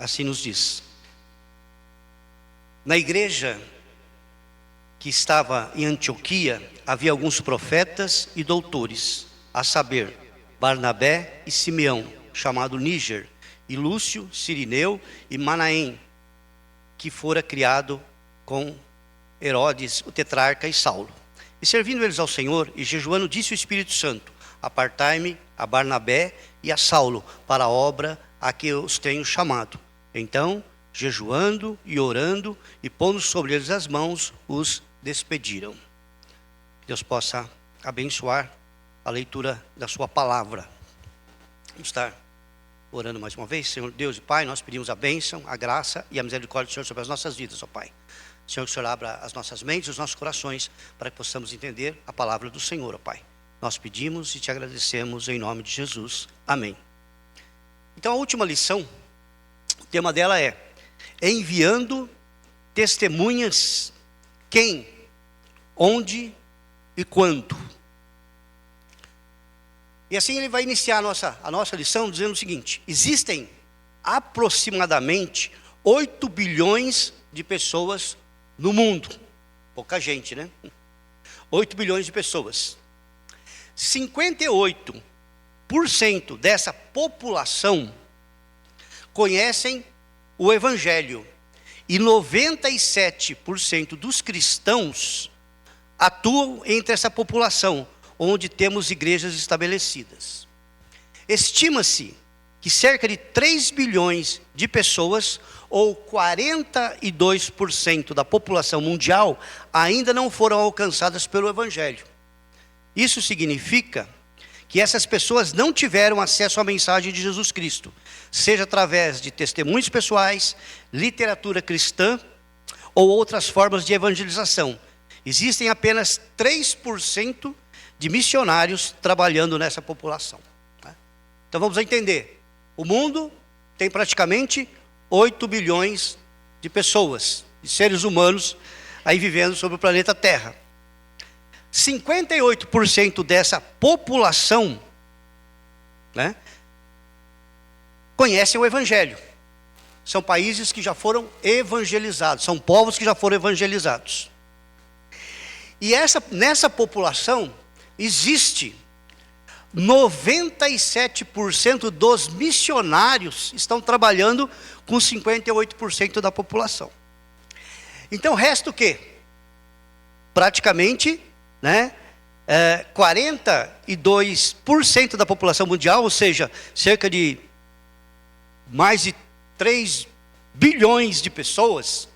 assim nos diz. Na igreja que estava em Antioquia, havia alguns profetas e doutores, a saber, Barnabé e Simeão, chamado Níger, e Lúcio, Cirineu e Manaém, que fora criado com Herodes, o tetrarca, e Saulo. E servindo eles ao Senhor, e jejuando, disse o Espírito Santo: apartai-me a Barnabé e a Saulo para a obra a que eu os tenho chamado. Então, jejuando e orando, e pondo sobre eles as mãos, os despediram. Que Deus possa abençoar a leitura da sua palavra. Vamos estar orando mais uma vez. Senhor Deus e Pai, nós pedimos a bênção, a graça e a misericórdia do Senhor sobre as nossas vidas, ó Pai. Senhor, que o Senhor abra as nossas mentes e os nossos corações para que possamos entender a palavra do Senhor, ó Pai. Nós pedimos e te agradecemos em nome de Jesus. Amém. Então a última lição, o tema dela é enviando testemunhas. Quem, onde e quando. E assim ele vai iniciar a nossa lição dizendo o seguinte: existem aproximadamente 8 bilhões de pessoas no mundo. Pouca gente, né? 8 bilhões de pessoas. 58% dessa população conhecem o Evangelho. E 97% dos cristãos atuam entre essa população, onde temos igrejas estabelecidas. Estima-se que cerca de 3 bilhões de pessoas, ou 42% da população mundial, ainda não foram alcançadas pelo Evangelho. Isso significa que essas pessoas não tiveram acesso à mensagem de Jesus Cristo, seja através de testemunhos pessoais, literatura cristã ou outras formas de evangelização. Existem apenas 3% de missionários trabalhando nessa população. Então vamos entender. O mundo tem praticamente 8 bilhões de pessoas, de seres humanos, aí vivendo sobre o planeta Terra. 58% dessa população, né, conhecem o Evangelho. São países que já foram evangelizados, são povos que já foram evangelizados. E nessa população existe 97% dos missionários estão trabalhando com 58% da população. Então resta o quê? Praticamente, 42% da população mundial, ou seja, cerca de mais de 3 bilhões de pessoas,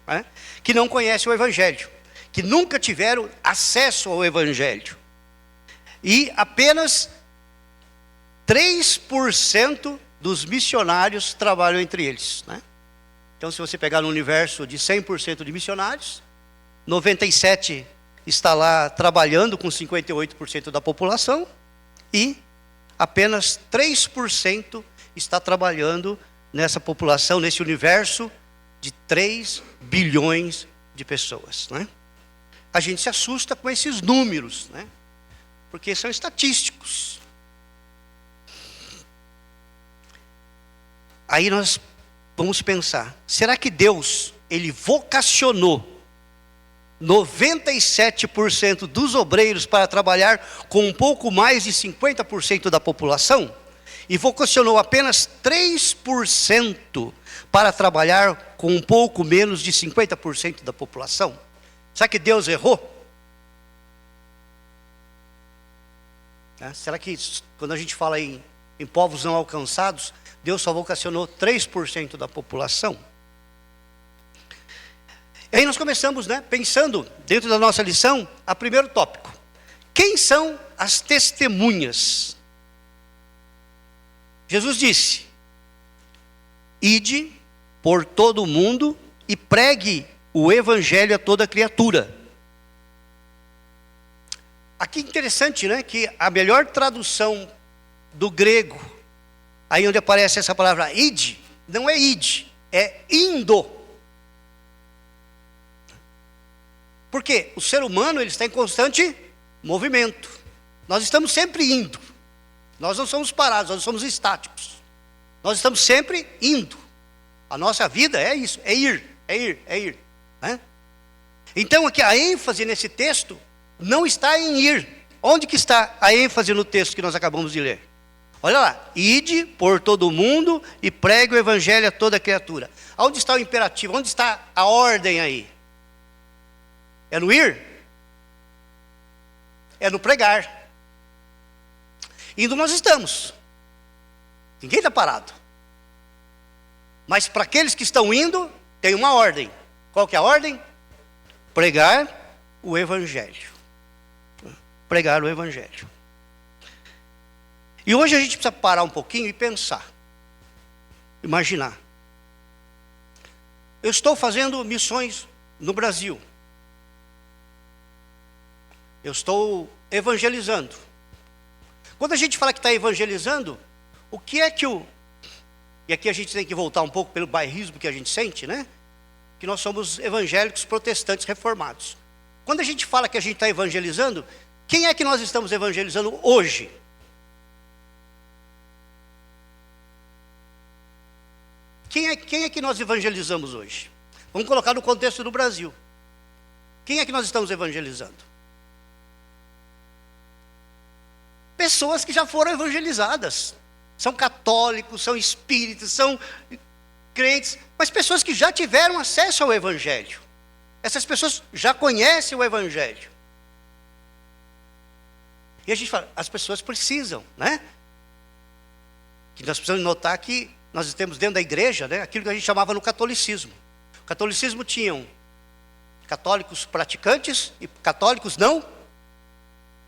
que não conhecem o Evangelho, que nunca tiveram acesso ao Evangelho. E apenas 3% dos missionários trabalham entre eles. Então, se você pegar no universo de 100% de missionários, 97% está lá trabalhando com 58% da população, e apenas 3% está trabalhando nessa população, nesse universo de 3 bilhões de pessoas. A gente se assusta com esses números, porque são estatísticos. Aí nós vamos pensar, será que Deus, Ele vocacionou 97% dos obreiros para trabalhar com um pouco mais de 50% da população? E vocacionou apenas 3% para trabalhar com um pouco menos de 50% da população? Será que Deus errou? Será que quando a gente fala em povos não alcançados, Deus só vocacionou 3% da população? E aí nós começamos, pensando dentro da nossa lição, a primeiro tópico. Quem são as testemunhas? Jesus disse: ide por todo o mundo e pregue o Evangelho a toda criatura. Aqui interessante, que a melhor tradução do grego, aí onde aparece essa palavra ide, não é ide, é indo. Porque o ser humano, ele está em constante movimento. Nós estamos sempre indo. Nós não somos parados, nós não somos estáticos. Nós estamos sempre indo. A nossa vida é isso, é ir, é ir, é ir. Né? Então aqui a ênfase nesse texto não está em ir. Onde que está a ênfase no texto que nós acabamos de ler? Olha lá, ide por todo o mundo e pregue o evangelho a toda criatura. Onde está o imperativo? Onde está a ordem aí? É no ir? É no pregar. Indo nós estamos. Ninguém está parado. Mas para aqueles que estão indo, tem uma ordem. Qual que é a ordem? Pregar o evangelho. Pregar o evangelho. E hoje a gente precisa parar um pouquinho e pensar. Imaginar. Eu estou fazendo missões no Brasil. Eu estou evangelizando. Quando a gente fala que está evangelizando, o que é que o... E aqui a gente tem que voltar um pouco pelo bairrismo que a gente sente, né? Que nós somos evangélicos protestantes reformados. Quando a gente fala que a gente está evangelizando, quem é que nós estamos evangelizando hoje? Quem é que nós evangelizamos hoje? Vamos colocar no contexto do Brasil. Quem é que nós estamos evangelizando? Pessoas que já foram evangelizadas. São católicos, são espíritas, são crentes, mas pessoas que já tiveram acesso ao evangelho. Essas pessoas já conhecem o evangelho. E a gente fala, as pessoas precisam, né? Que nós precisamos notar que nós temos dentro da igreja, né, aquilo que a gente chamava no catolicismo. O catolicismo tinham católicos praticantes e católicos não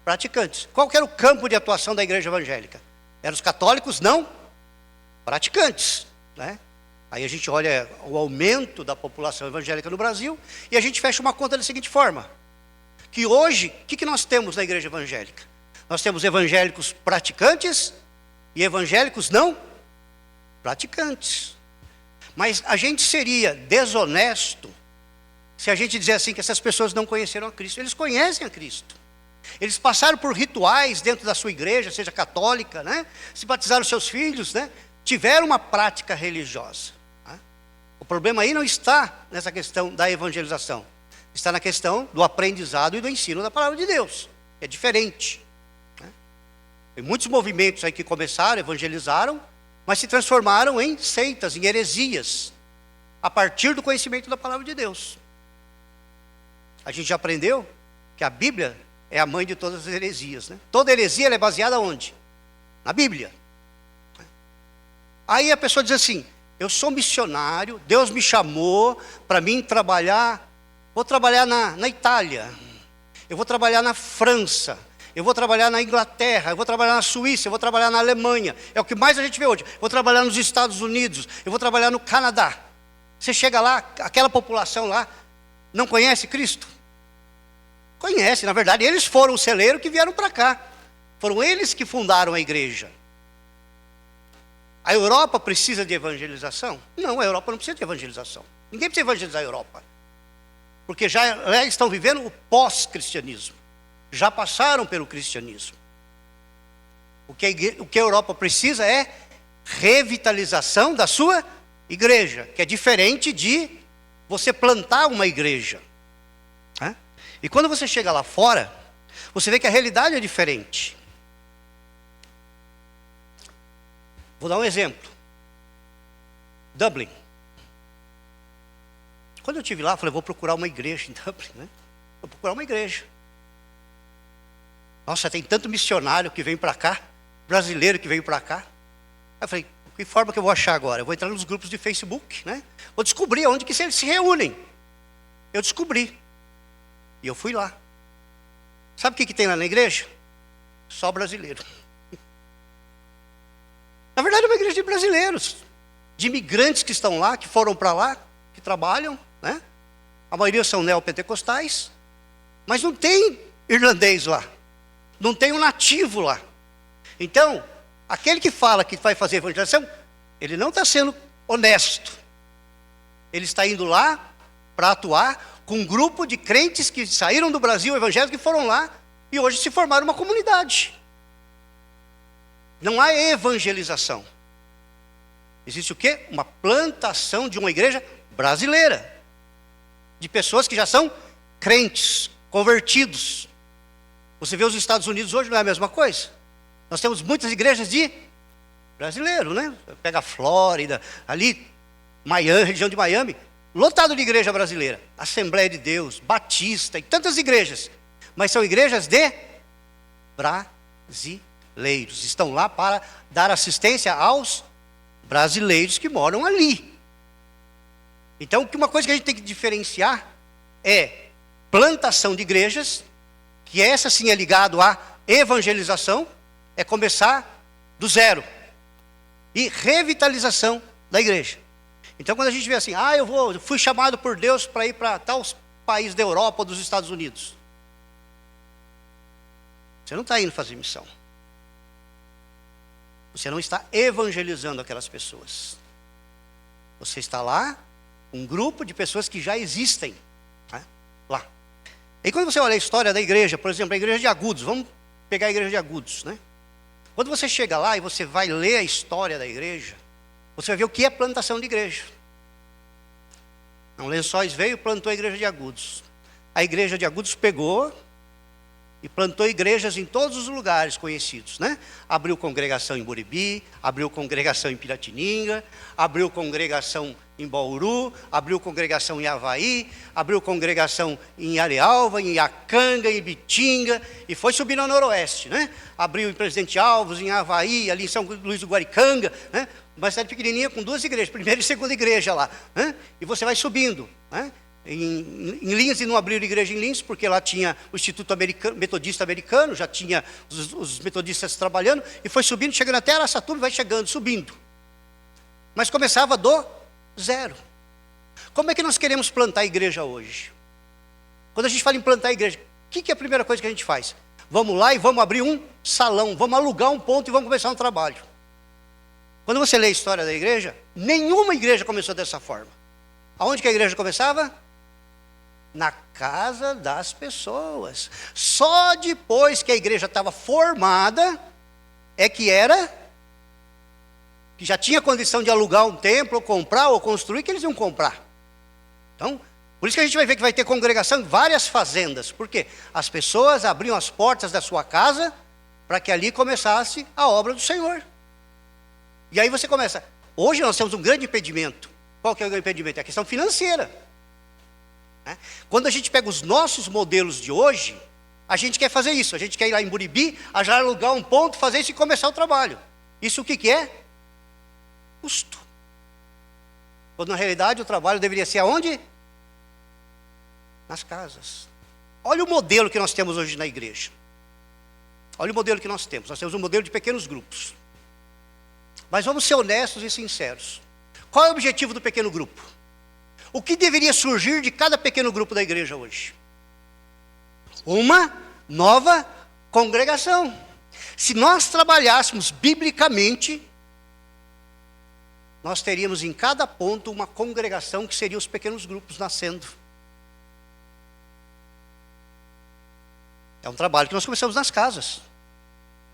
praticantes. Qual que era o campo de atuação da igreja evangélica? Eram os católicos não praticantes. Né? Aí a gente olha o aumento da população evangélica no Brasil e a gente fecha uma conta da seguinte forma. Que hoje, o que nós temos na igreja evangélica? Nós temos evangélicos praticantes e evangélicos não praticantes. Mas a gente seria desonesto se a gente dizer assim que essas pessoas não conheceram a Cristo. Eles conhecem a Cristo. Eles passaram por rituais dentro da sua igreja, seja católica, né? Se batizaram seus filhos, né? Tiveram uma prática religiosa. Né? O problema aí não está nessa questão da evangelização. Está na questão do aprendizado e do ensino da palavra de Deus. É diferente. Né? Tem muitos movimentos aí que começaram, evangelizaram, mas se transformaram em seitas, em heresias, a partir do conhecimento da palavra de Deus. A gente já aprendeu que a Bíblia é a mãe de todas as heresias. Né? Toda heresia ela é baseada onde? Na Bíblia. Aí a pessoa diz assim, eu sou missionário, Deus me chamou para mim trabalhar, vou trabalhar na Itália, eu vou trabalhar na França, eu vou trabalhar na Inglaterra, eu vou trabalhar na Suíça, eu vou trabalhar na Alemanha. É o que mais a gente vê hoje. Eu vou trabalhar nos Estados Unidos, eu vou trabalhar no Canadá. Você chega lá, aquela população lá, não conhece Cristo? Conhece, na verdade, eles foram o celeiro que vieram para cá. Foram eles que fundaram a igreja. A Europa precisa de evangelização? Não, a Europa não precisa de evangelização. Ninguém precisa evangelizar a Europa. Porque já estão vivendo o pós-cristianismo. Já passaram pelo cristianismo. O que a Europa precisa é revitalização da sua igreja, que é diferente de você plantar uma igreja. Né? E quando você chega lá fora, você vê que a realidade é diferente. Vou dar um exemplo. Dublin. Quando eu estive lá, eu falei, vou procurar uma igreja em Dublin. Né? Vou procurar uma igreja. Nossa, tem tanto missionário que vem para cá, brasileiro que veio para cá. Aí eu falei, que forma que eu vou achar agora? Eu vou entrar nos grupos de Facebook, né? Vou descobrir onde que eles se reúnem. Eu descobri. E eu fui lá. Sabe o que tem lá na igreja? Só brasileiro. Na verdade é uma igreja de brasileiros. De imigrantes que estão lá, que foram para lá, que trabalham, né? A maioria são neopentecostais. Mas não tem irlandês lá. Não tem um nativo lá. Então, aquele que fala que vai fazer evangelização, ele não está sendo honesto. Ele está indo lá para atuar com um grupo de crentes que saíram do Brasil evangélico, que foram lá e hoje se formaram uma comunidade. Não há evangelização. Existe o quê? Uma plantação de uma igreja brasileira, de pessoas que já são crentes, convertidos. Você vê os Estados Unidos hoje, não é a mesma coisa? Nós temos muitas igrejas de brasileiro, né? Pega a Flórida, ali, Miami, região de Miami, lotado de igreja brasileira. Assembleia de Deus, Batista e tantas igrejas. Mas são igrejas de brasileiros. Estão lá para dar assistência aos brasileiros que moram ali. Então, uma coisa que a gente tem que diferenciar é plantação de igrejas, que essa sim é ligado à evangelização, é começar do zero. E revitalização da igreja. Então, quando a gente vê assim, eu fui chamado por Deus para ir para tal país da Europa ou dos Estados Unidos. Você não está indo fazer missão. Você não está evangelizando aquelas pessoas. Você está lá, um grupo de pessoas que já existem, né, lá. E quando você olha a história da igreja, por exemplo, a igreja de Agudos, vamos pegar a igreja de Agudos, né? Quando você chega lá e você vai ler a história da igreja, você vai ver o que é plantação de igreja. Não, Lençóis veio e plantou a igreja de Agudos. A igreja de Agudos pegou e plantou igrejas em todos os lugares conhecidos, né? Abriu congregação em Buribi, abriu congregação em Piratininga, abriu congregação em Bauru, abriu congregação em Avaí, abriu congregação em Arealva, em Iacanga, em Bitinga, e foi subindo ao noroeste, né? Abriu em Presidente Alves, em Avaí, ali em São Luís do Guaricanga, né? Uma cidade pequenininha com 2 igrejas, primeira e segunda igreja lá, né? E você vai subindo, né? Em Linz, e não abriram igreja em Linz, porque lá tinha o Instituto Metodista Americano, já tinha os metodistas trabalhando, e foi subindo, chegando até Araçatuba, vai chegando, subindo. Mas começava do zero. Como é que nós queremos plantar a igreja hoje? Quando a gente fala em plantar a igreja, o que é a primeira coisa que a gente faz? Vamos lá e vamos abrir um salão, vamos alugar um ponto e vamos começar um trabalho. Quando você lê a história da igreja, nenhuma igreja começou dessa forma. Aonde que a igreja começava? Na casa das pessoas. Só depois que a igreja estava formada, é que já tinha condição de alugar um templo, ou comprar, ou construir, que eles iam comprar. Então, por isso que a gente vai ver que vai ter congregação em várias fazendas. Por quê? As pessoas abriam as portas da sua casa, para que ali começasse a obra do Senhor. E aí você começa. Hoje nós temos um grande impedimento. Qual que é o grande impedimento? É a questão financeira. Quando a gente pega os nossos modelos de hoje, a gente quer fazer isso. A gente quer ir lá em Buribi, já alugar um ponto, fazer isso e começar o trabalho. Isso o que é? Custo. Quando na realidade o trabalho deveria ser aonde? Nas casas. Olha o modelo que nós temos hoje na igreja. Olha o modelo que nós temos. Nós temos um modelo de pequenos grupos. Mas vamos ser honestos e sinceros. Qual é o objetivo do pequeno grupo? O que deveria surgir de cada pequeno grupo da igreja hoje? Uma nova congregação. Se nós trabalhássemos biblicamente, nós teríamos em cada ponto uma congregação que seria os pequenos grupos nascendo. É um trabalho que nós começamos nas casas.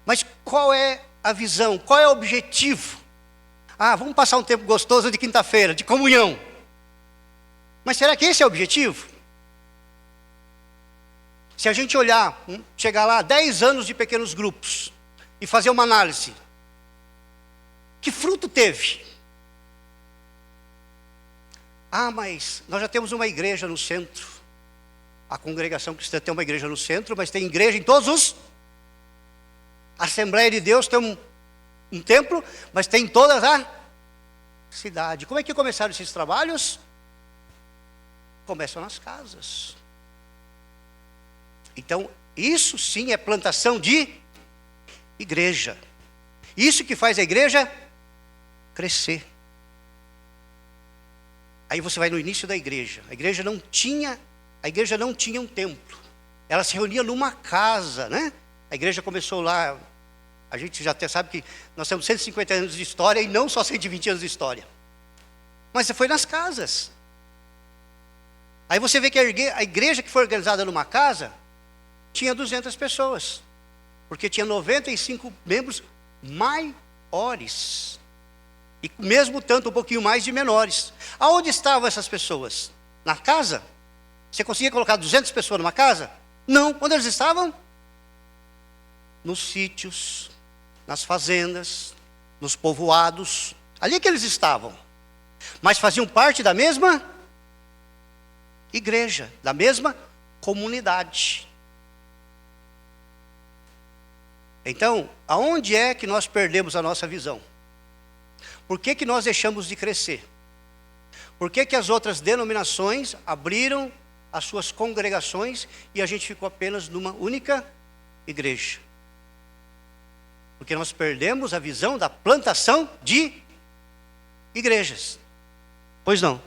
Mas qual é a visão? Qual é o objetivo? Vamos passar um tempo gostoso de quinta-feira, de comunhão. Mas será que esse é o objetivo? Se a gente olhar, chegar lá 10 anos de pequenos grupos e fazer uma análise, que fruto teve? Mas nós já temos uma igreja no centro. A congregação cristã tem uma igreja no centro, mas tem igreja em todos os... A Assembleia de Deus tem um templo, mas tem em toda a cidade. Como é que começaram esses trabalhos? Começam nas casas. Então, isso sim é plantação de igreja. Isso que faz a igreja crescer. Aí você vai no início da igreja. A igreja não tinha um templo. Ela se reunia numa casa, né? A igreja começou lá. A gente já até sabe que nós temos 150 anos de história e não só 120 anos de história. Mas foi nas casas. Aí você vê que a igreja que foi organizada numa casa tinha 200 pessoas. Porque tinha 95 membros maiores. E mesmo tanto, um pouquinho mais de menores. Aonde estavam essas pessoas? Na casa? Você conseguia colocar 200 pessoas numa casa? Não. Onde eles estavam? Nos sítios, nas fazendas, nos povoados. Ali que eles estavam. Mas faziam parte da mesma igreja, da mesma comunidade. Então, aonde é que nós perdemos a nossa visão? Por que que nós deixamos de crescer? Por que que as outras denominações abriram as suas congregações e a gente ficou apenas numa única igreja? Porque nós perdemos a visão da plantação de igrejas. Pois não?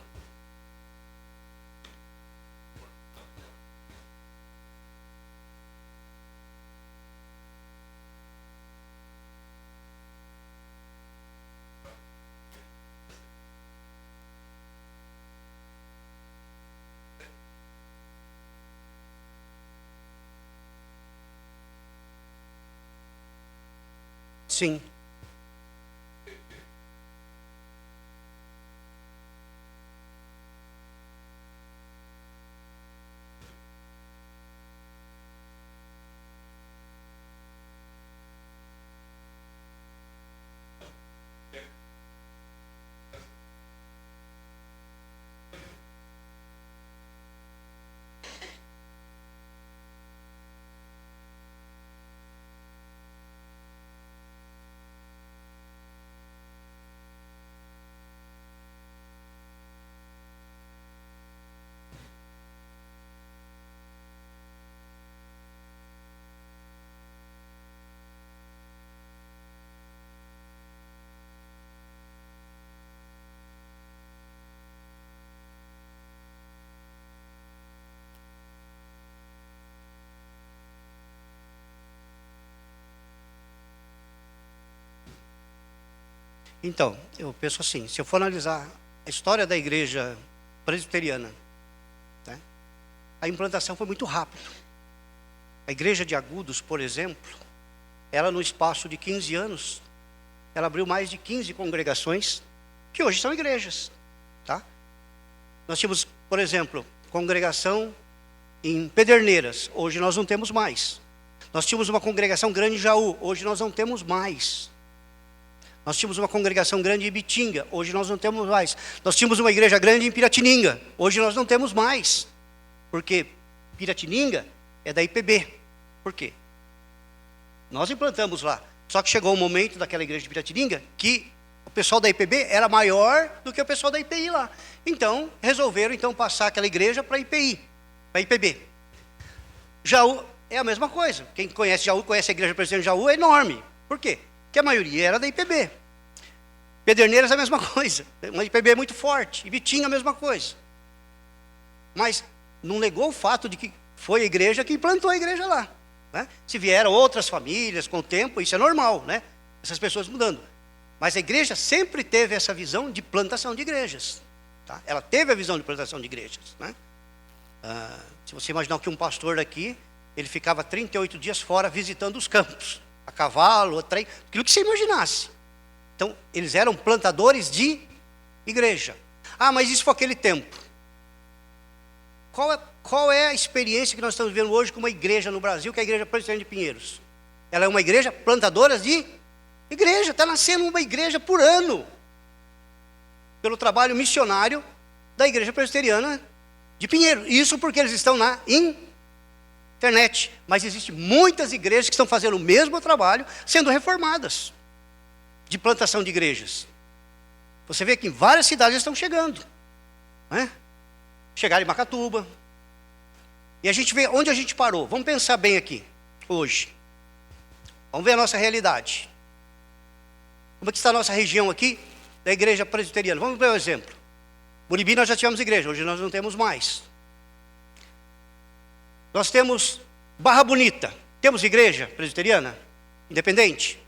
Sim. Então, eu penso assim, se eu for analisar a história da igreja presbiteriana, né, a implantação foi muito rápida. A igreja de Agudos, por exemplo, ela no espaço de 15 anos, ela abriu mais de 15 congregações, que hoje são igrejas. Tá? Nós tínhamos, por exemplo, congregação em Pederneiras, hoje nós não temos mais. Nós tínhamos uma congregação grande em Jaú, hoje nós não temos mais. Nós tínhamos uma congregação grande em Ibitinga, hoje nós não temos mais. Nós tínhamos uma igreja grande em Piratininga, hoje nós não temos mais. Porque Piratininga é da IPB. Por quê? Nós implantamos lá. Só que chegou um momento daquela igreja de Piratininga que o pessoal da IPB era maior do que o pessoal da IPI lá. Então, resolveram passar aquela igreja para a IPI, para a IPB. Jaú é a mesma coisa. Quem conhece Jaú, conhece a igreja presbiteriana de Jaú, é enorme. Por quê? Porque a maioria era da IPB. Pederneiras é a mesma coisa. Uma IPB muito forte. Ibitinga a mesma coisa. Mas não negou o fato de que foi a igreja que implantou a igreja lá. Né? Se vieram outras famílias com o tempo, isso é normal, né? Essas pessoas mudando. Mas a igreja sempre teve essa visão de plantação de igrejas. Tá? Ela teve a visão de plantação de igrejas. Né? Se você imaginar que um pastor daqui, ele ficava 38 dias fora visitando os campos. A cavalo, a trem, aquilo que você imaginasse. Então, eles eram plantadores de igreja. Ah, mas isso foi aquele tempo. Qual é a experiência que nós estamos vivendo hoje com uma igreja no Brasil, que é a Igreja Presbiteriana de Pinheiros? Ela é uma igreja plantadora de igreja. Está nascendo uma igreja por ano. Pelo trabalho missionário da Igreja Presbiteriana de Pinheiros. Isso porque eles estão na internet, mas existem muitas igrejas que estão fazendo o mesmo trabalho, sendo reformadas, de plantação de igrejas. Você vê que em várias cidades estão chegando, né? Chegaram em Macatuba, e a gente vê onde a gente parou. Vamos pensar bem aqui, hoje. Vamos ver a nossa realidade. Como é que está a nossa região aqui, da igreja presbiteriana? Vamos ver um exemplo. Muribi nós já tivemos igreja, hoje nós não temos mais. Nós temos Barra Bonita. Temos igreja presbiteriana? Independente?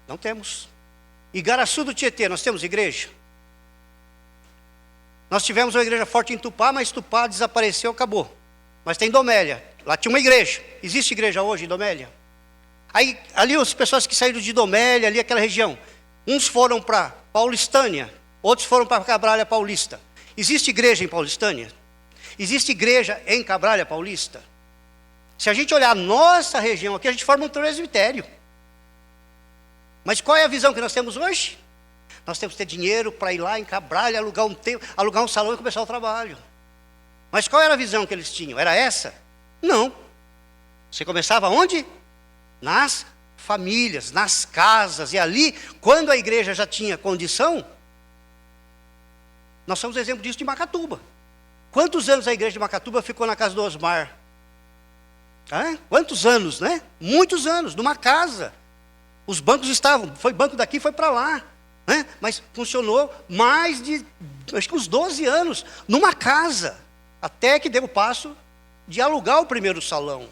Não temos. Igaraçu do Tietê, nós temos igreja? Nós tivemos uma igreja forte em Tupá, mas Tupá desapareceu, acabou. Mas tem Domélia. Lá tinha uma igreja. Existe igreja hoje em Domélia? Aí, ali as pessoas que saíram de Domélia, ali aquela região, Uns foram para Paulistânia, outros foram para Cabralha Paulista. Existe igreja em Paulistânia? Existe igreja em Cabralha Paulista? Se a gente olhar a nossa região aqui, a gente forma um presbitério. Mas qual é a visão que nós temos hoje? Nós temos que ter dinheiro para ir lá em Cabralha, alugar um salão e começar o trabalho. Mas qual era a visão que eles tinham? Era essa? Não. Você começava onde? Nas famílias, nas casas. E ali, quando a igreja já tinha condição, nós somos exemplo disso de Macatuba. Quantos anos a igreja de Macatuba ficou na casa do Osmar? Quantos anos, né? Muitos anos, numa casa. Os bancos estavam, foi banco daqui, foi para lá. Né? Mas funcionou mais de, acho que uns 12 anos, numa casa. Até que deu o passo de alugar o primeiro salão.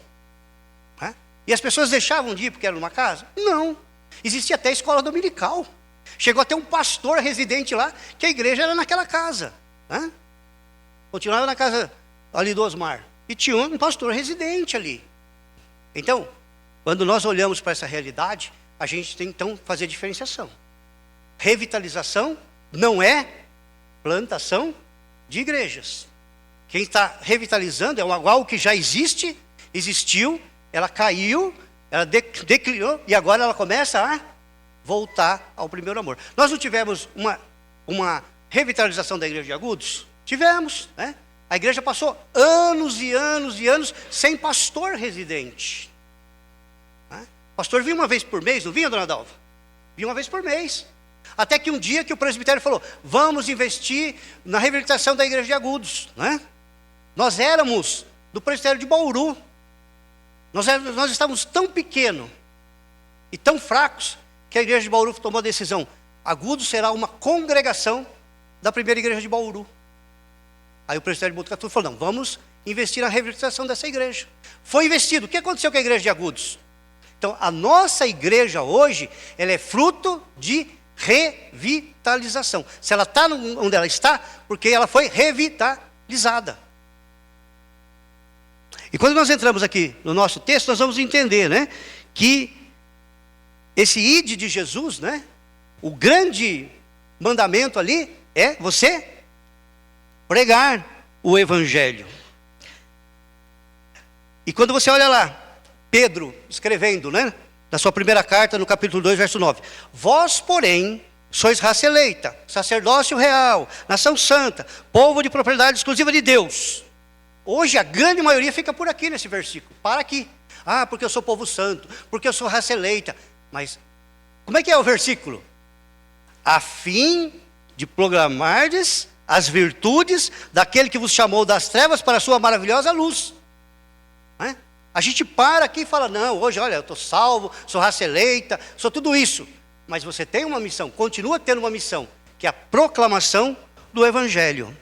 Né? E as pessoas deixavam de ir porque era numa casa? Não. Existia até escola dominical. Chegou até um pastor residente lá, que a igreja era naquela casa. Né? Continuava na casa ali do Osmar. E tinha um pastor residente ali. Então, quando nós olhamos para essa realidade, a gente tem então que fazer diferenciação. Revitalização não é plantação de igrejas. Quem está revitalizando é algo que já existiu, ela caiu, ela declinou e agora ela começa a voltar ao primeiro amor. Nós não tivemos uma revitalização da igreja de Agudos? Tivemos, né? A igreja passou anos e anos e anos sem pastor residente. Né? O pastor vinha uma vez por mês, não vinha, dona Dalva? Vinha uma vez por mês. Até que um dia que o presbitério falou, vamos investir na reabilitação da igreja de Agudos. Né? Nós éramos do presbitério de Bauru. Nós estávamos tão pequenos e tão fracos que a igreja de Bauru tomou a decisão. Agudos será uma congregação da primeira igreja de Bauru. Aí o presbitério de Botucatu falou, não, vamos investir na reabilitação dessa igreja. Foi investido. O que aconteceu com a igreja de Agudos? Então, a nossa igreja hoje, ela é fruto de revitalização. Se ela está onde ela está, porque ela foi revitalizada. E quando nós entramos aqui no nosso texto, nós vamos entender, né, que esse ide de Jesus, né, o grande mandamento ali é você pregar o evangelho. E quando você olha lá, Pedro escrevendo, né, na sua primeira carta, no capítulo 2, verso 9. Vós, porém, sois raça eleita, sacerdócio real, nação santa, povo de propriedade exclusiva de Deus. Hoje a grande maioria fica por aqui nesse versículo. Para aqui. Porque eu sou povo santo, porque eu sou raça eleita. Mas, como é que é o versículo? A fim de proclamardes as virtudes daquele que vos chamou das trevas para a sua maravilhosa luz. Né? A gente para aqui e fala, não, hoje, olha, eu estou salvo, sou raça eleita, sou tudo isso. Mas você tem uma missão, continua tendo uma missão, que é a proclamação do evangelho.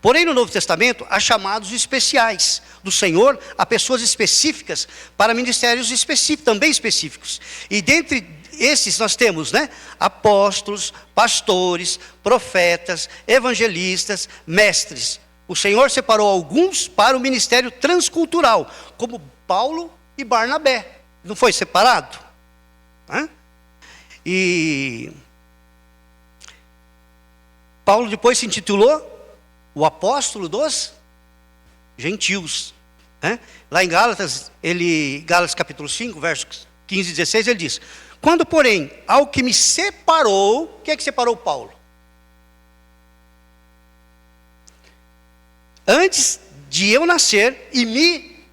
Porém, no Novo Testamento, há chamados especiais do Senhor a pessoas específicas para ministérios específicos, também específicos. E dentre esses nós temos, né, apóstolos, pastores, profetas, evangelistas, mestres. O Senhor separou alguns para o ministério transcultural, como Paulo e Barnabé. Não foi separado? E Paulo depois se intitulou o apóstolo dos gentios. Lá em Gálatas capítulo 5, versos 15 e 16, ele diz, quando, porém, ao que me separou, o que é que separou Paulo? Antes de eu nascer, e me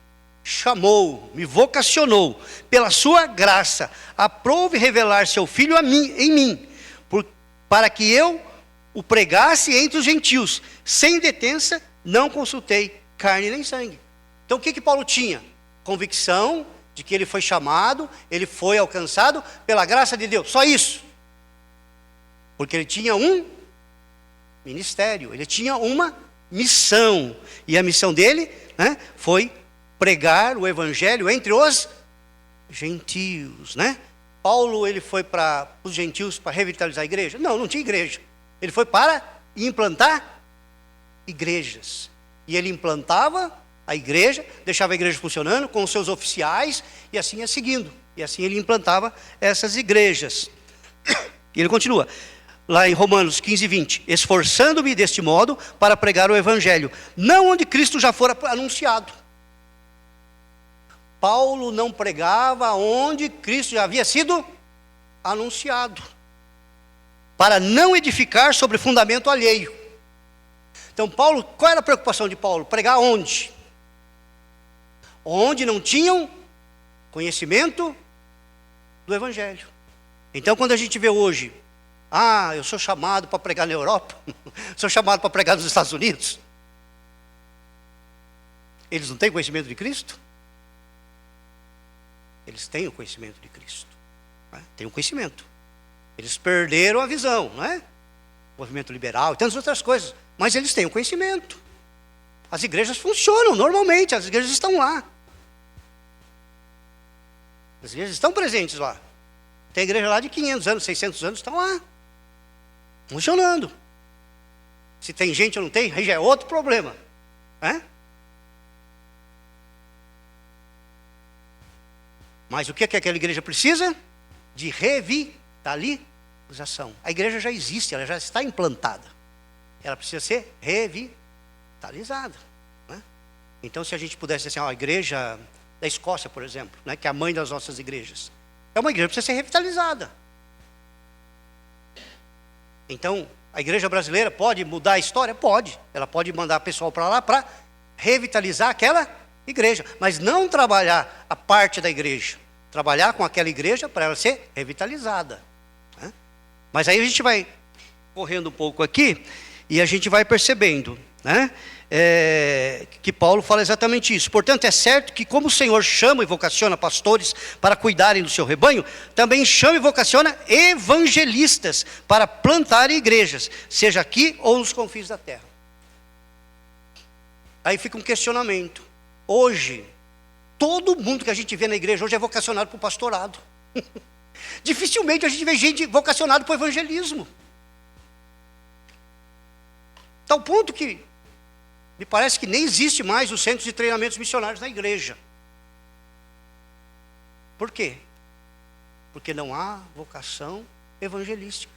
chamou, me vocacionou, pela sua graça, aprove revelar seu Filho em mim, para que eu o pregasse entre os gentios, sem detença, não consultei carne nem sangue. Então o que Paulo tinha? Convicção de que ele foi chamado, ele foi alcançado pela graça de Deus, só isso. Porque ele tinha um ministério, ele tinha uma missão, e a missão dele, né, foi pregar o evangelho entre os gentios, né? Paulo, ele foi para os gentios para revitalizar a igreja? Não tinha igreja. Ele foi para implantar igrejas. E ele implantava a igreja, deixava a igreja funcionando com os seus oficiais, e assim ia seguindo. E assim ele implantava essas igrejas. E ele continua, lá em Romanos 15, 20. Esforçando-me deste modo para pregar o evangelho, não onde Cristo já fora anunciado. Paulo não pregava onde Cristo já havia sido anunciado, para não edificar sobre fundamento alheio. Então Paulo, qual era a preocupação de Paulo? Pregar onde? Onde não tinham conhecimento do evangelho. Então quando a gente vê hoje, eu sou chamado para pregar na Europa, sou chamado para pregar nos Estados Unidos, eles não têm conhecimento de Cristo? Eles têm o conhecimento de Cristo, né? Têm o conhecimento. Eles perderam a visão, não é? Movimento liberal e tantas outras coisas, mas eles têm o conhecimento. As igrejas funcionam normalmente, as igrejas estão lá. As igrejas estão presentes lá. Tem igreja lá de 500 anos, 600 anos, estão lá, funcionando. Se tem gente ou não tem, aí já é outro problema, né? Mas o que aquela igreja precisa? De revitalização. A igreja já existe, ela já está implantada. Ela precisa ser revitalizada, né? Então, se a gente pudesse dizer assim, a igreja da Escócia, por exemplo, né, que é a mãe das nossas igrejas, é uma igreja que precisa ser revitalizada. Então, a igreja brasileira pode mudar a história? Pode. Ela pode mandar pessoal para lá para revitalizar aquela igreja, mas não trabalhar a parte da igreja, trabalhar com aquela igreja para ela ser revitalizada, né? Mas aí a gente vai correndo um pouco aqui e a gente vai percebendo, né, que Paulo fala exatamente isso. Portanto, é certo que como o Senhor chama e vocaciona pastores para cuidarem do seu rebanho, também chama e vocaciona evangelistas para plantarem igrejas, seja aqui ou nos confins da terra. Aí fica um questionamento. Hoje, todo mundo que a gente vê na igreja hoje é vocacionado para o pastorado. Dificilmente a gente vê gente vocacionada para o evangelismo. Tal ponto que me parece que nem existe mais os centros de treinamentos missionários na igreja. Por quê? Porque não há vocação evangelística.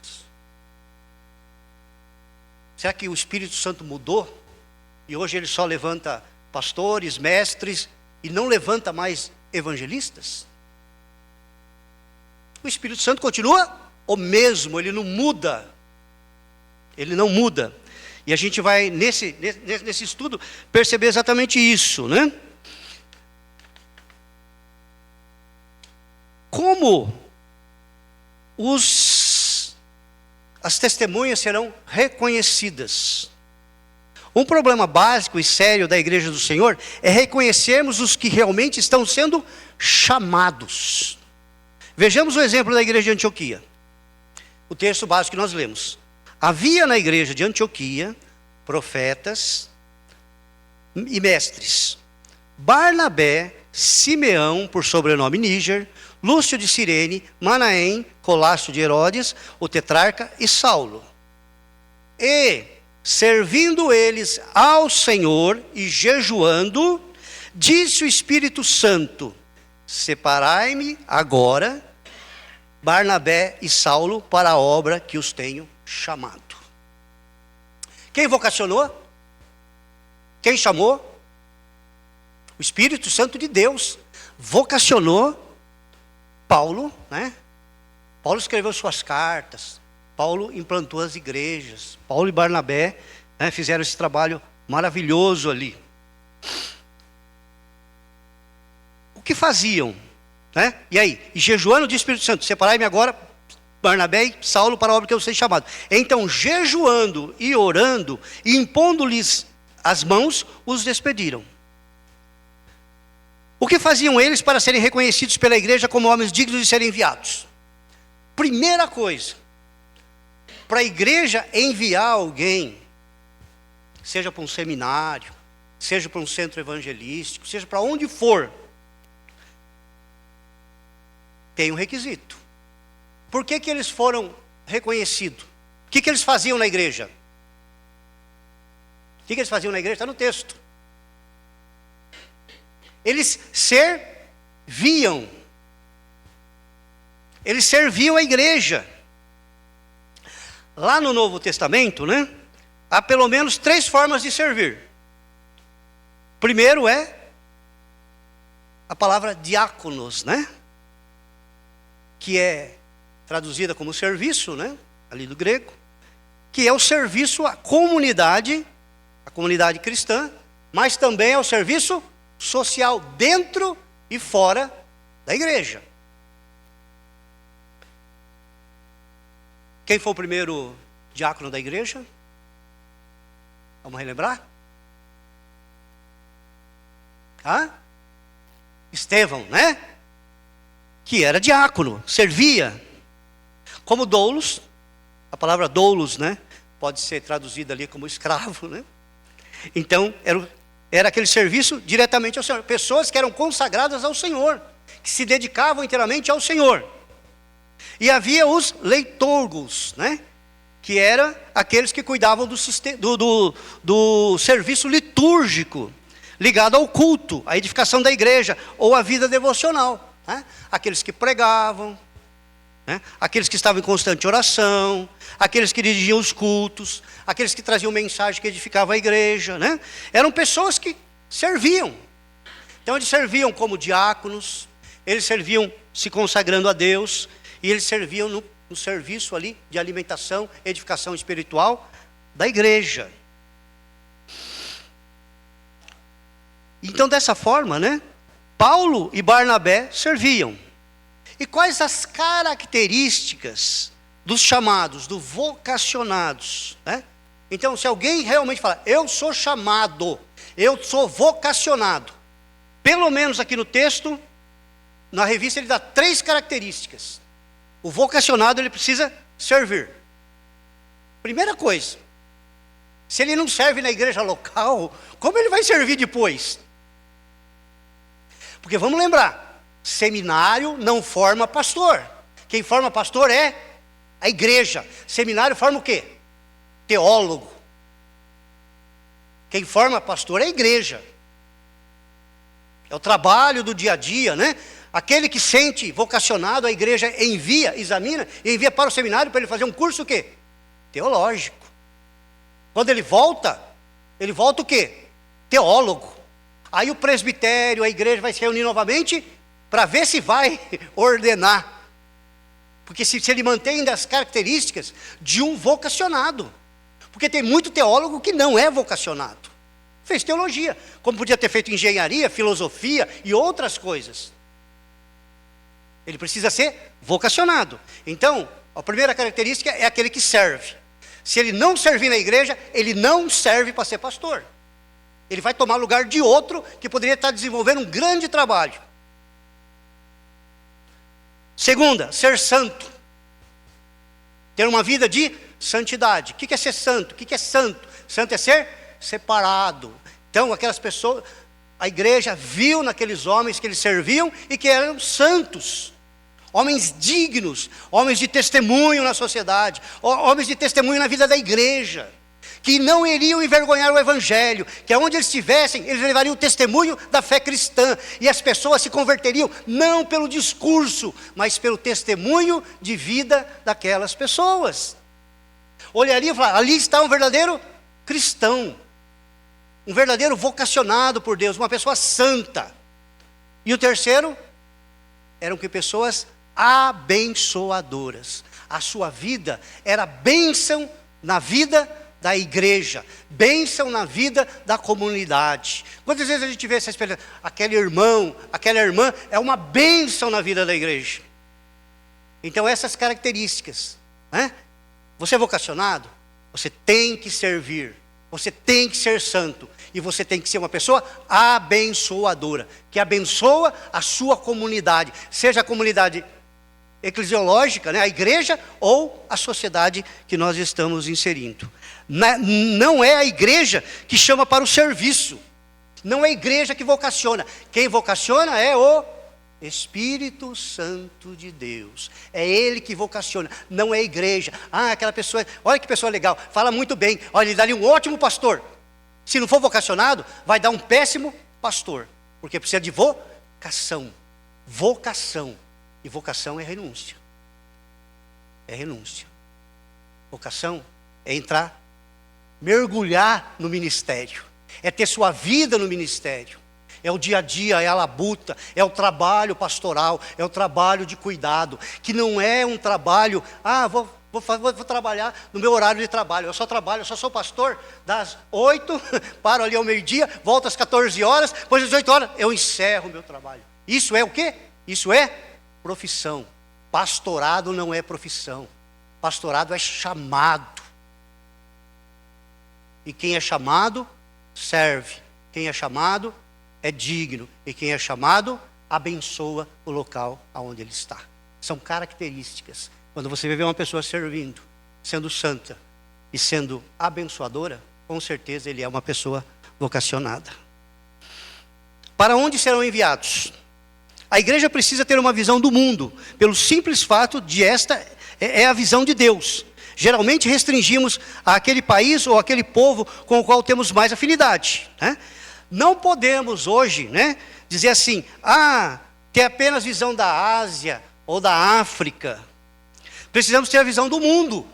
Será que o Espírito Santo mudou? E hoje ele só levanta pastores, mestres, e não levanta mais evangelistas? O Espírito Santo continua o mesmo, ele não muda. Ele não muda. E a gente vai, nesse estudo, perceber exatamente isso, né? Como as testemunhas serão reconhecidas. Um problema básico e sério da igreja do Senhor é reconhecermos os que realmente estão sendo chamados. Vejamos o exemplo da igreja de Antioquia. O texto básico que nós lemos. Havia na igreja de Antioquia profetas e mestres: Barnabé, Simeão, por sobrenome Níger, Lúcio de Cirene, Manaém, Colácio de Herodes, o tetrarca, e Saulo. E, servindo eles ao Senhor e jejuando, disse o Espírito Santo: separai-me agora Barnabé e Saulo para a obra que os tenho chamado. Quem vocacionou? Quem chamou? O Espírito Santo de Deus vocacionou Paulo, né? Paulo escreveu suas cartas, Paulo implantou as igrejas, Paulo e Barnabé, né, fizeram esse trabalho maravilhoso ali. O que faziam, né? E aí? E jejuando de Espírito Santo: separai-me agora Barnabé e Saulo para a obra que eu sei chamado. Então, jejuando e orando e impondo-lhes as mãos, os despediram. O que faziam eles para serem reconhecidos pela igreja como homens dignos de serem enviados? Primeira coisa, para a igreja enviar alguém, seja para um seminário, seja para um centro evangelístico, seja para onde for, tem um requisito. Por que eles foram reconhecidos? O que eles faziam na igreja? O que eles faziam na igreja? Está no texto. Eles serviam. Eles serviam a igreja. lá no Novo Testamento, né, há pelo menos 3 formas de servir. Primeiro é a palavra diáconos, né, que é traduzida como serviço, né, ali do grego, que é o serviço à comunidade, a comunidade cristã, mas também é o serviço social dentro e fora da igreja. Quem foi o primeiro diácono da igreja? Vamos relembrar? Estevão, né? Que era diácono, servia. Como doulos, a palavra doulos, né? Pode ser traduzida ali como escravo, né? Então, era aquele serviço diretamente ao Senhor. Pessoas que eram consagradas ao Senhor, que se dedicavam inteiramente ao Senhor. E havia os leitorgos, né? Que eram aqueles que cuidavam do serviço litúrgico, ligado ao culto, à edificação da igreja, ou à vida devocional, né? Aqueles que pregavam, né? Aqueles que estavam em constante oração, aqueles que dirigiam os cultos, aqueles que traziam mensagem que edificavam a igreja, né? Eram pessoas que serviam. Então eles serviam como diáconos, eles serviam se consagrando a Deus, e eles serviam no serviço ali de alimentação, edificação espiritual da igreja. Então dessa forma, né, Paulo e Barnabé serviam. E quais as características dos chamados, dos vocacionados, né? Então, se alguém realmente falar, eu sou chamado, eu sou vocacionado, pelo menos aqui no texto, na revista ele dá 3 características. O vocacionado, ele precisa servir. Primeira coisa, se ele não serve na igreja local, como ele vai servir depois? Porque vamos lembrar, seminário não forma pastor. Quem forma pastor é a igreja. Seminário forma o quê? Teólogo. Quem forma pastor é a igreja. É o trabalho do dia a dia, né? Aquele que sente vocacionado, a igreja envia, examina, e envia para o seminário para ele fazer um curso o quê? Teológico. Quando ele volta o quê? Teólogo. Aí o presbitério, a igreja vai se reunir novamente para ver se vai ordenar. Porque se ele mantém as características de um vocacionado. Porque tem muito teólogo que não é vocacionado. Fez teologia, como podia ter feito engenharia, filosofia e outras coisas. Ele precisa ser vocacionado. Então, a primeira característica é aquele que serve. Se ele não servir na igreja, ele não serve para ser pastor. Ele vai tomar lugar de outro que poderia estar desenvolvendo um grande trabalho. Segunda, ser santo. Ter uma vida de santidade. O que é ser santo? O que é santo? Santo é ser separado. Então, aquelas pessoas, a igreja viu naqueles homens que eles serviam e que eram santos. Homens dignos, homens de testemunho na sociedade, homens de testemunho na vida da igreja, que não iriam envergonhar o evangelho, que aonde eles estivessem, eles levariam o testemunho da fé cristã, e as pessoas se converteriam, não pelo discurso, mas pelo testemunho de vida daquelas pessoas. Olhariam e falariam, ali está um verdadeiro cristão, um verdadeiro vocacionado por Deus, uma pessoa santa. E o terceiro, eram que pessoas abençoadoras. A sua vida era bênção na vida da igreja, bênção na vida da comunidade. Quantas vezes a gente vê essa experiência? Aquele irmão, aquela irmã é uma bênção na vida da igreja. Então essas características, né? Você é vocacionado? Você tem que servir, você tem que ser santo, e você tem que ser uma pessoa abençoadora, que abençoa a sua comunidade, seja a comunidade eclesiológica, né, a igreja, ou a sociedade que nós estamos inserindo. Não é a igreja que chama para o serviço, não é a igreja que vocaciona. Quem vocaciona é o Espírito Santo de Deus. É Ele que vocaciona, não é a igreja. Aquela pessoa, olha que pessoa legal, fala muito bem, olha, ele daria um ótimo pastor. Se não for vocacionado, vai dar um péssimo pastor, porque precisa de vocação. Vocação. E vocação é renúncia. É renúncia. Vocação é entrar, mergulhar no ministério, é ter sua vida no ministério, é o dia a dia, é a labuta, é o trabalho pastoral, é o trabalho de cuidado, que não é um trabalho, vou trabalhar no meu horário de trabalho, eu só sou pastor das 8, paro ali ao meio-dia, volto às 14 horas, depois das 18 horas eu encerro o meu trabalho. Isso é o quê? Isso é profissão. Pastorado não é profissão, pastorado é chamado. E quem é chamado, serve. Quem é chamado, é digno. E quem é chamado, abençoa o local onde ele está. São características. Quando você vê uma pessoa servindo, sendo santa e sendo abençoadora, com certeza ele é uma pessoa vocacionada. Para onde serão enviados? A igreja precisa ter uma visão do mundo, pelo simples fato de esta é a visão de Deus. Geralmente restringimos àquele país ou àquele povo com o qual temos mais afinidade, né? Não podemos hoje, né, dizer assim, ter apenas visão da Ásia ou da África. Precisamos ter a visão do mundo.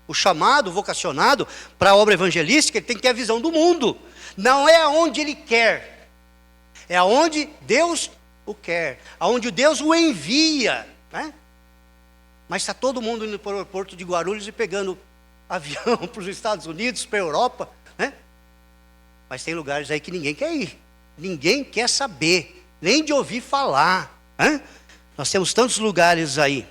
O chamado, o vocacionado para a obra evangelística, ele tem que ter a visão do mundo. Não é aonde ele quer, é aonde Deus o quer, aonde Deus o envia, né? Mas está todo mundo indo para o aeroporto de Guarulhos e pegando avião para os Estados Unidos, para a Europa, né? Mas tem lugares aí que ninguém quer ir, ninguém quer saber, nem de ouvir falar, né? Nós temos tantos lugares aí.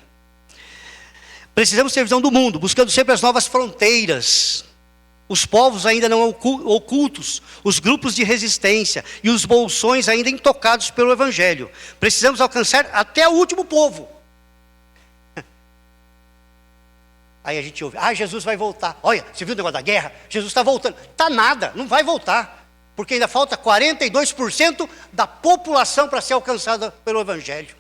Precisamos ter visão do mundo, buscando sempre as novas fronteiras, os povos ainda não ocultos, os grupos de resistência e os bolsões ainda intocados pelo Evangelho. Precisamos alcançar até o último povo. Aí a gente ouve, Jesus vai voltar. Olha, você viu o negócio da guerra? Jesus está voltando. Está nada, não vai voltar. Porque ainda falta 42% da população para ser alcançada pelo Evangelho.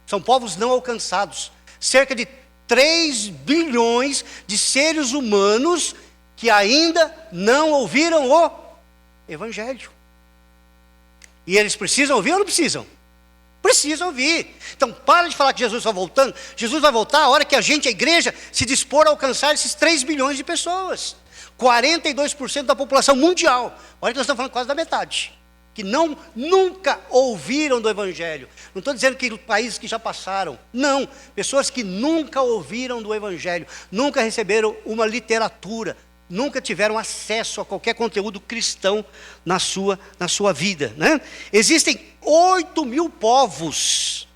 São povos não alcançados. Cerca de 3 bilhões de seres humanos que ainda não ouviram o Evangelho. E eles precisam ouvir ou não precisam? Precisam ouvir. Então para de falar que Jesus está voltando. Jesus vai voltar a hora que a igreja, se dispor a alcançar esses 3 bilhões de pessoas. 42% da população mundial. Olha que nós estamos falando quase da metade. Que nunca ouviram do Evangelho. Não estou dizendo que países que já passaram. Não. Pessoas que nunca ouviram do Evangelho. Nunca receberam uma literatura. Nunca tiveram acesso a qualquer conteúdo cristão na sua vida, né? Existem 8.000 povos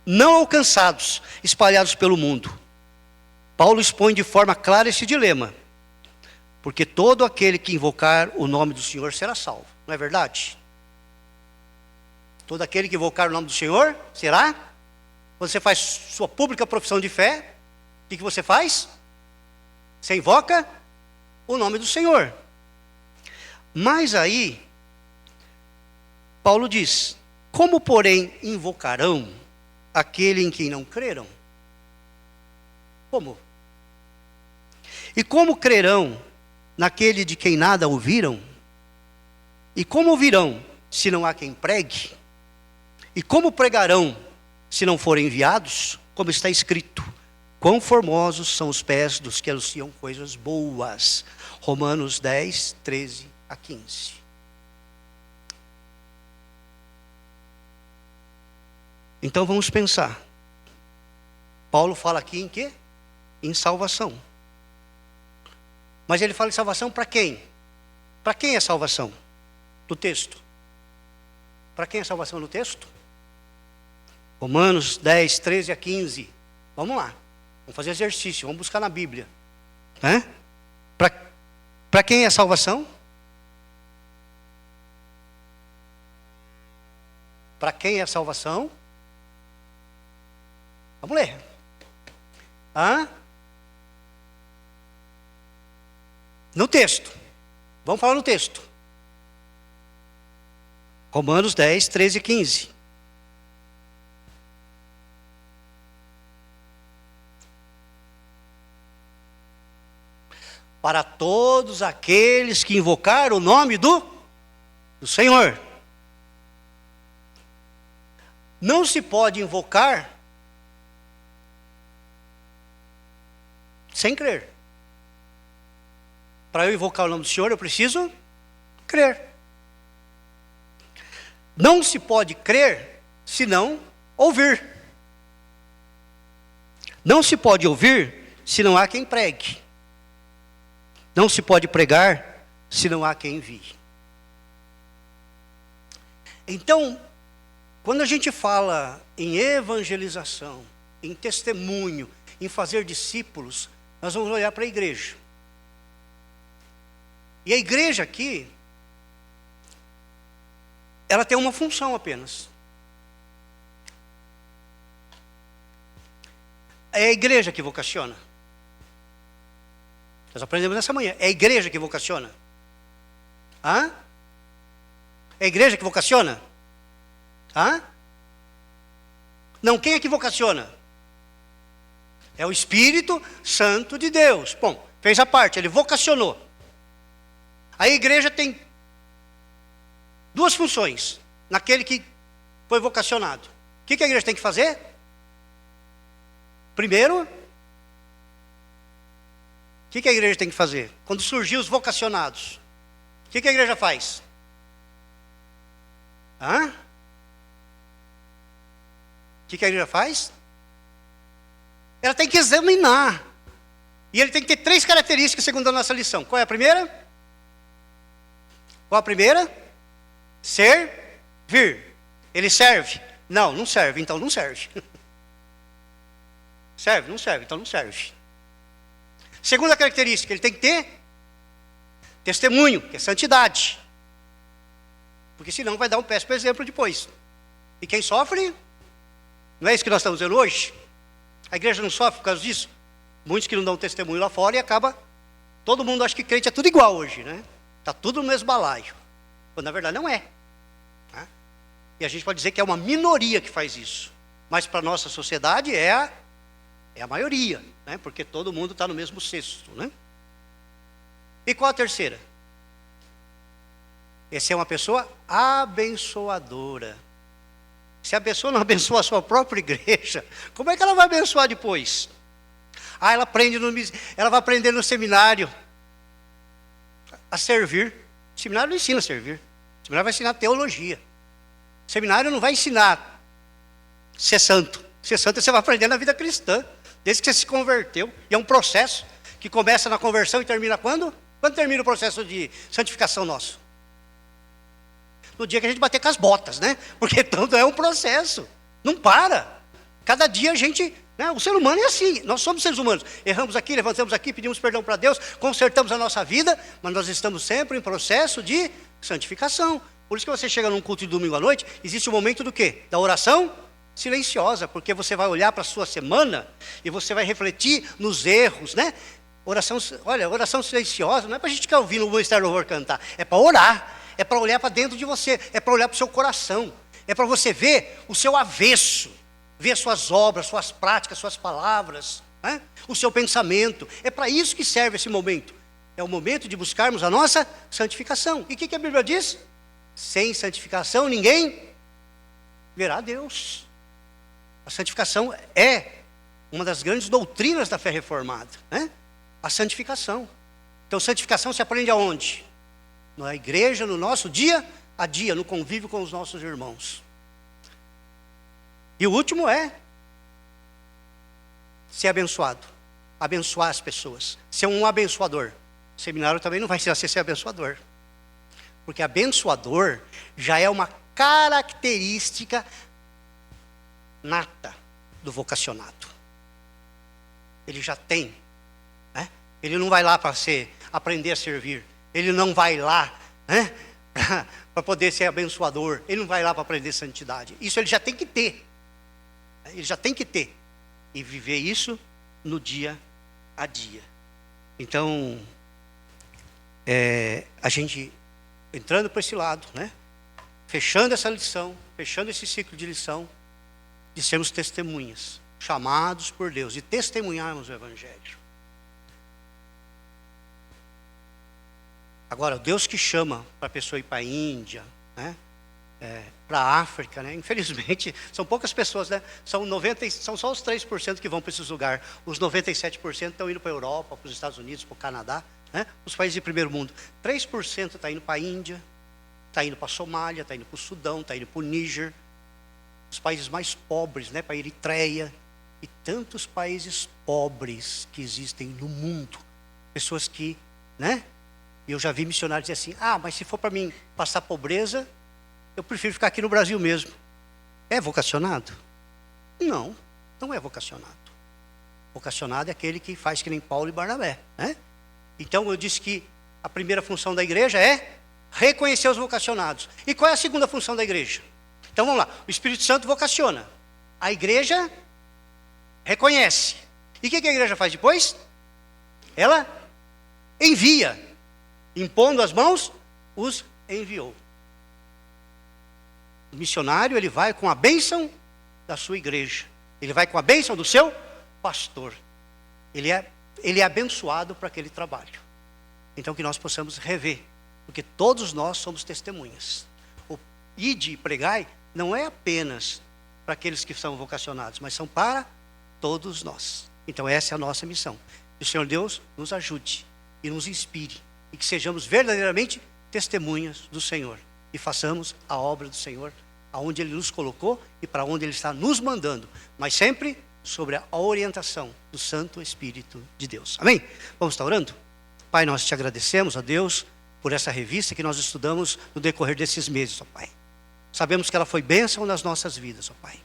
não alcançados, espalhados pelo mundo. Paulo expõe de forma clara esse dilema. Porque todo aquele que invocar o nome do Senhor será salvo. Não é verdade? Todo aquele que invocar o nome do Senhor será. Quando você faz sua pública profissão de fé, o que você faz? Você invoca o nome do Senhor. Mas aí, Paulo diz, como porém invocarão aquele em quem não creram? Como? E como crerão naquele de quem nada ouviram? E como ouvirão se não há quem pregue? E como pregarão se não forem enviados? Como está escrito, quão formosos são os pés dos que anunciam coisas boas. Romanos 10, 13 a 15. Então vamos pensar. Paulo fala aqui em quê? Em salvação. Mas ele fala em salvação para quem? Para quem é salvação? Do texto. Para quem é salvação no texto? Romanos 10, 13 a 15. Vamos lá. Vamos fazer exercício, vamos buscar na Bíblia. Para quem é salvação? Para quem é salvação? Vamos ler. No texto. Vamos falar no texto. Romanos 10, 13 e 15. Para todos aqueles que invocaram o nome do Senhor. Não se pode invocar sem crer. Para eu invocar o nome do Senhor, eu preciso crer. Não se pode crer se não ouvir. Não se pode ouvir se não há quem pregue. Não se pode pregar se não há quem envie. Então, quando a gente fala em evangelização, em testemunho, em fazer discípulos, nós vamos olhar para a igreja. E a igreja aqui, ela tem uma função apenas. É a igreja que vocaciona. Nós aprendemos nessa manhã. É a igreja que vocaciona. Hã? É a igreja que vocaciona? Hã? Não, quem é que vocaciona? É o Espírito Santo de Deus. Bom, fez a parte, ele vocacionou. A igreja tem duas funções naquele que foi vocacionado. O que a igreja tem que fazer? Primeiro, o que a igreja tem que fazer? Quando surgiu os vocacionados, o que a igreja faz? Hã? O que a igreja faz? Ela tem que examinar. E ele tem que ter 3 características segundo a nossa lição. Qual é a primeira? Qual a primeira? Servir. Ele serve? Não, não serve, então não serve. Serve? Não serve, então não serve. Segunda característica, ele tem que ter testemunho, que é santidade. Porque senão vai dar um péssimo exemplo depois. E quem sofre, não é isso que nós estamos vendo hoje? A igreja não sofre por causa disso? Muitos que não dão testemunho lá fora e acaba, todo mundo acha que crente é tudo igual hoje, né? Está tudo no mesmo balaio. Quando na verdade não é. Tá? E a gente pode dizer que é uma minoria que faz isso. Mas para a nossa sociedade é a maioria, né? Porque todo mundo está no mesmo cesto, né? E qual a terceira? Essa é uma pessoa abençoadora. Se a pessoa não abençoa a sua própria igreja, como é que ela vai abençoar depois? Ela vai aprender no seminário a servir. O seminário não ensina a servir. O seminário vai ensinar teologia. O seminário não vai ensinar ser santo. Ser santo você vai aprender na vida cristã, desde que você se converteu. E é um processo que começa na conversão e termina quando? Quando termina o processo de santificação nosso? No dia que a gente bater com as botas, né? Porque tanto é um processo. Não para. Cada dia a gente... Né? O ser humano é assim. Nós somos seres humanos. Erramos aqui, levantamos aqui, pedimos perdão para Deus, consertamos a nossa vida, mas nós estamos sempre em processo de santificação. Por isso que você chega num culto de domingo à noite, existe um momento do quê? Da oração silenciosa, porque você vai olhar para a sua semana e você vai refletir nos erros, né? Oração silenciosa não é para a gente ficar ouvindo o Ministério do Louvor cantar, é para orar. É para olhar para dentro de você, é para olhar para o seu coração, é para você ver o seu avesso, ver suas obras, suas práticas, suas palavras, né? O seu pensamento. É para isso que serve esse momento. É o momento de buscarmos a nossa santificação. E o que a Bíblia diz? Sem santificação ninguém verá Deus. A santificação é uma das grandes doutrinas da fé reformada, né? A santificação. Então, santificação se aprende aonde? Na igreja, no nosso dia a dia, no convívio com os nossos irmãos. E o último é ser abençoado, abençoar as pessoas, ser um abençoador. O seminário também não vai ser abençoador, porque abençoador já é uma característica nata do vocacionado. Ele já tem, né? Ele não vai lá para aprender a servir. Ele não vai lá, né, para poder ser abençoador. Ele não vai lá para aprender santidade. Isso ele já tem que ter. Ele já tem que ter. E viver isso no dia a dia. Então, a gente entrando para esse lado, né, fechando essa lição, fechando esse ciclo de lição, de sermos testemunhas, chamados por Deus, de testemunharmos o Evangelho. Agora, o Deus que chama para a pessoa ir para a Índia, né? para a África, né? Infelizmente, são poucas pessoas, né? São só os 3% que vão para esses lugares. Os 97% estão indo para a Europa, para os Estados Unidos, para o Canadá, né? Os países de primeiro mundo. 3% está indo para a Índia, está indo para a Somália, está indo para o Sudão, está indo para o Níger, os países mais pobres, né? Para a Eritreia, e tantos países pobres que existem no mundo. Pessoas que, né? E eu já vi missionários dizer assim, mas se for para mim passar pobreza, eu prefiro ficar aqui no Brasil mesmo. É vocacionado? Não, não é vocacionado. Vocacionado é aquele que faz que nem Paulo e Barnabé, né? Então eu disse que a primeira função da igreja é reconhecer os vocacionados. E qual é a segunda função da igreja? Então vamos lá, o Espírito Santo vocaciona. A igreja reconhece. E o que a igreja faz depois? Ela envia. Impondo as mãos, os enviou. O missionário, ele vai com a bênção da sua igreja. Ele vai com a bênção do seu pastor. Ele é abençoado para aquele trabalho. Então que nós possamos rever. Porque todos nós somos testemunhas. O ide e pregai não é apenas para aqueles que são vocacionados, mas são para todos nós. Então essa é a nossa missão. Que o Senhor Deus nos ajude e nos inspire. E que sejamos verdadeiramente testemunhas do Senhor. E façamos a obra do Senhor, aonde Ele nos colocou e para onde Ele está nos mandando. Mas sempre sobre a orientação do Santo Espírito de Deus. Amém? Vamos estar orando? Pai, nós te agradecemos, ó Deus, por essa revista que nós estudamos no decorrer desses meses, ó Pai. Sabemos que ela foi bênção nas nossas vidas, ó Pai.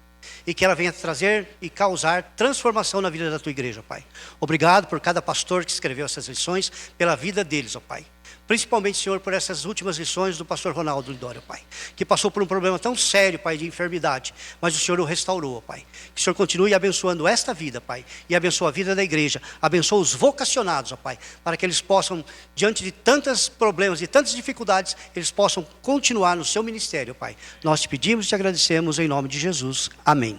E que ela venha trazer e causar transformação na vida da tua igreja, ó Pai. Obrigado por cada pastor que escreveu essas lições, pela vida deles, ó Pai. Principalmente, Senhor, por essas últimas lições do pastor Ronaldo Lidório, Pai. Que passou por um problema tão sério, Pai, de enfermidade. Mas o Senhor o restaurou, Pai. Que o Senhor continue abençoando esta vida, Pai. E abençoa a vida da igreja. Abençoa os vocacionados, ó Pai. Para que eles possam, diante de tantos problemas e tantas dificuldades, eles possam continuar no seu ministério, Pai. Nós te pedimos e te agradecemos em nome de Jesus. Amém.